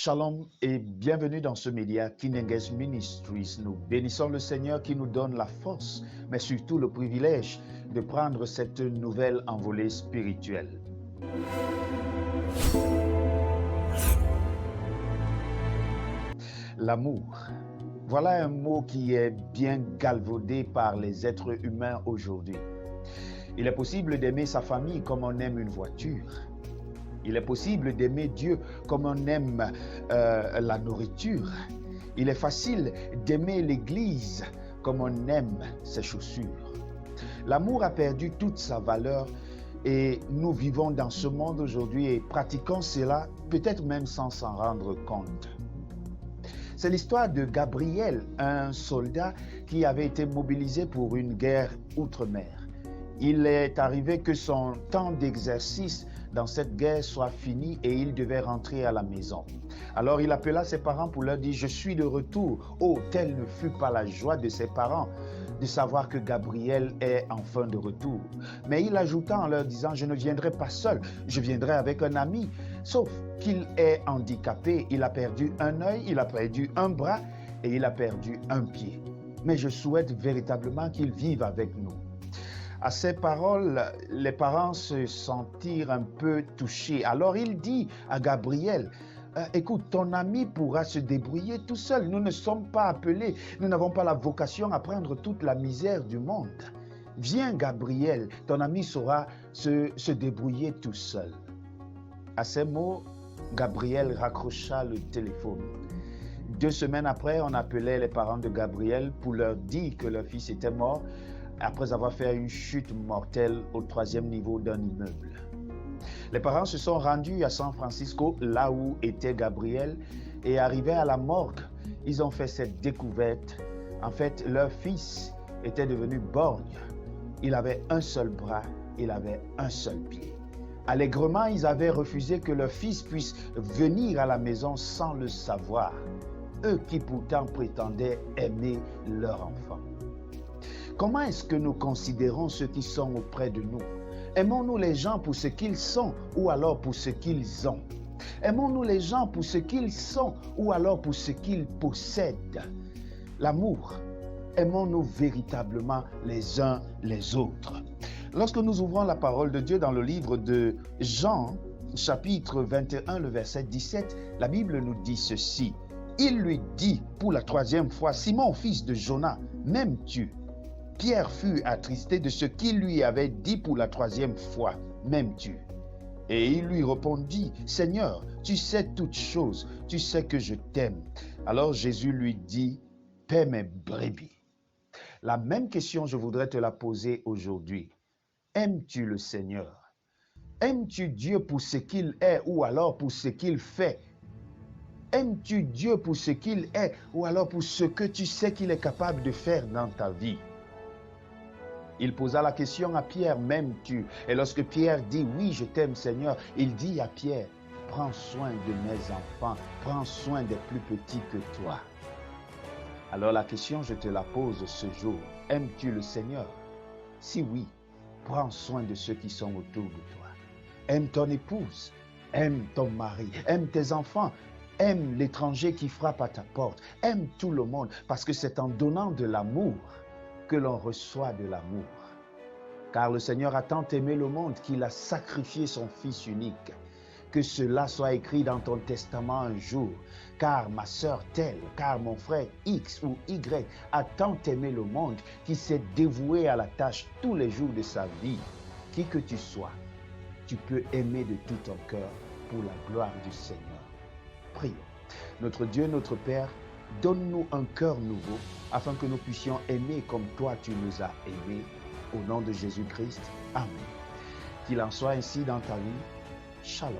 Shalom et bienvenue dans ce média Kinenges Ministries. Nous bénissons le Seigneur qui nous donne la force, mais surtout le privilège de prendre cette nouvelle envolée spirituelle. L'amour. Voilà un mot qui est bien galvaudé par les êtres humains aujourd'hui. Il est possible d'aimer sa famille comme on aime une voiture. Il est possible d'aimer Dieu comme on aime la nourriture. Il est facile d'aimer l'Église comme on aime ses chaussures. L'amour a perdu toute sa valeur et nous vivons dans ce monde aujourd'hui et pratiquons cela peut-être même sans s'en rendre compte. C'est l'histoire de Gabriel, un soldat qui avait été mobilisé pour une guerre outre-mer. Il est arrivé que son temps d'exercice dans cette guerre soit fini et il devait rentrer à la maison. Alors il appela ses parents pour leur dire « Je suis de retour ». Oh, telle ne fut pas la joie de ses parents de savoir que Gabriel est enfin de retour. Mais il ajouta en leur disant « Je ne viendrai pas seul, je viendrai avec un ami ». Sauf qu'il est handicapé, il a perdu un œil, il a perdu un bras et il a perdu un pied. Mais je souhaite véritablement qu'il vive avec nous. À ces paroles, les parents se sentirent un peu touchés. Alors il dit à Gabriel, écoute, ton ami pourra se débrouiller tout seul. Nous ne sommes pas appelés, nous n'avons pas la vocation à prendre toute la misère du monde. Viens Gabriel, ton ami saura se débrouiller tout seul. À ces mots, Gabriel raccrocha le téléphone. 2 semaines après, on appelait les parents de Gabriel pour leur dire que leur fils était mort après avoir fait une chute mortelle au 3e niveau d'un immeuble. Les parents se sont rendus à San Francisco, là où était Gabriel, et arrivés à la morgue, ils ont fait cette découverte. En fait, leur fils était devenu borgne. Il avait un seul bras, il avait un seul pied. Allègrement, ils avaient refusé que leur fils puisse venir à la maison sans le savoir, eux qui pourtant prétendaient aimer leur enfant. Comment est-ce que nous considérons ceux qui sont auprès de nous? Aimons-nous les gens pour ce qu'ils sont ou alors pour ce qu'ils ont? Aimons-nous les gens pour ce qu'ils sont ou alors pour ce qu'ils possèdent? L'amour, aimons-nous véritablement les uns les autres? Lorsque nous ouvrons la parole de Dieu dans le livre de Jean, chapitre 21, le verset 17, la Bible nous dit ceci. Il lui dit pour la 3e fois, « Simon, fils de Jonas, m'aimes-tu » Pierre fut attristé de ce qu'il lui avait dit pour la 3e fois, « M'aimes-tu » Et il lui répondit, « Seigneur, tu sais toutes choses, tu sais que je t'aime. » Alors Jésus lui dit, « Paie mes brebis. » La même question, je voudrais te la poser aujourd'hui. Aimes-tu le Seigneur? Aimes-tu Dieu pour ce qu'il est ou alors pour ce qu'il fait? Aimes-tu Dieu pour ce qu'il est ou alors pour ce que tu sais qu'il est capable de faire dans ta vie? Il posa la question à Pierre, m'aimes-tu? Et lorsque Pierre dit, oui, je t'aime Seigneur, il dit à Pierre, prends soin de mes enfants, prends soin des plus petits que toi. Alors la question, je te la pose ce jour, aimes-tu le Seigneur? Si oui, prends soin de ceux qui sont autour de toi. Aime ton épouse, aime ton mari, aime tes enfants, aime l'étranger qui frappe à ta porte, aime tout le monde, parce que c'est en donnant de l'amour que l'on reçoit de l'amour. Car le Seigneur a tant aimé le monde qu'il a sacrifié son Fils unique. Que cela soit écrit dans ton testament un jour. Car ma sœur telle, car mon frère X ou Y a tant aimé le monde qu'il s'est dévoué à la tâche tous les jours de sa vie. Qui que tu sois, tu peux aimer de tout ton cœur pour la gloire du Seigneur. Prions. Notre Dieu, notre Père, donne-nous un cœur nouveau afin que nous puissions aimer comme toi tu nous as aimés. Au nom de Jésus-Christ. Amen. Qu'il en soit ainsi dans ta vie. Shalom.